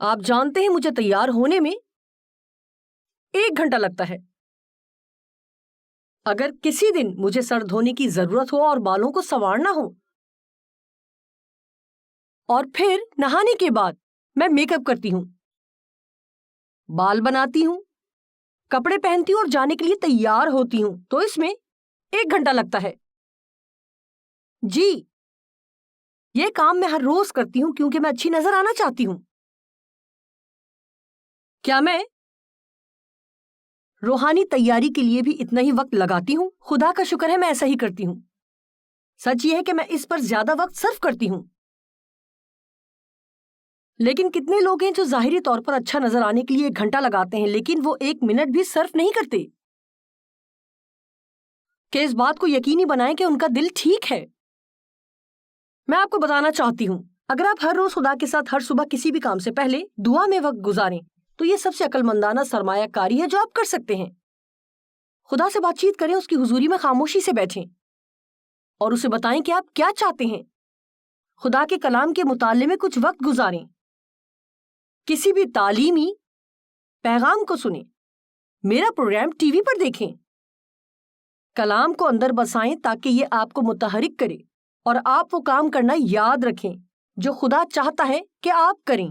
آپ جانتے ہیں مجھے تیار ہونے میں 1 گھنٹہ لگتا ہے۔ اگر کسی دن مجھے سر دھونے کی ضرورت ہو اور بالوں کو سنوارنا ہو، اور پھر نہانے کے بعد میں میک اپ کرتی ہوں، بال بناتی ہوں، کپڑے پہنتی ہوں اور جانے کے لیے تیار ہوتی ہوں، تو اس میں 1 گھنٹہ لگتا ہے۔ جی، یہ کام میں ہر روز کرتی ہوں کیونکہ میں اچھی نظر آنا چاہتی ہوں۔ کیا میں روحانی تیاری کے لیے بھی اتنا ہی وقت لگاتی ہوں؟ خدا کا شکر ہے میں ایسا ہی کرتی ہوں۔ سچ یہ ہے کہ میں اس پر زیادہ وقت صرف کرتی ہوں۔ لیکن کتنے لوگ ہیں جو ظاہری طور پر اچھا نظر آنے کے لیے 1 گھنٹہ لگاتے ہیں لیکن وہ 1 منٹ بھی صرف نہیں کرتے کہ اس بات کو یقینی بنائیں کہ ان کا دل ٹھیک ہے۔ میں آپ کو بتانا چاہتی ہوں، اگر آپ ہر روز خدا کے ساتھ ہر صبح کسی بھی کام سے پہلے دعا میں وقت گزاریں تو یہ سب سے عقل مندانہ سرمایہ کاری ہے جو آپ کر سکتے ہیں۔ خدا سے بات چیت کریں، اس کی حضوری میں خاموشی سے بیٹھیں اور اسے بتائیں کہ آپ کیا چاہتے ہیں۔ خدا کے کلام کے مطالعے میں کچھ وقت گزاریں، کسی بھی تعلیمی پیغام کو سنیں، میرا پروگرام ٹی وی پر دیکھیں، کلام کو اندر بسائیں تاکہ یہ آپ کو متحرک کرے اور آپ وہ کام کرنا یاد رکھیں جو خدا چاہتا ہے کہ آپ کریں۔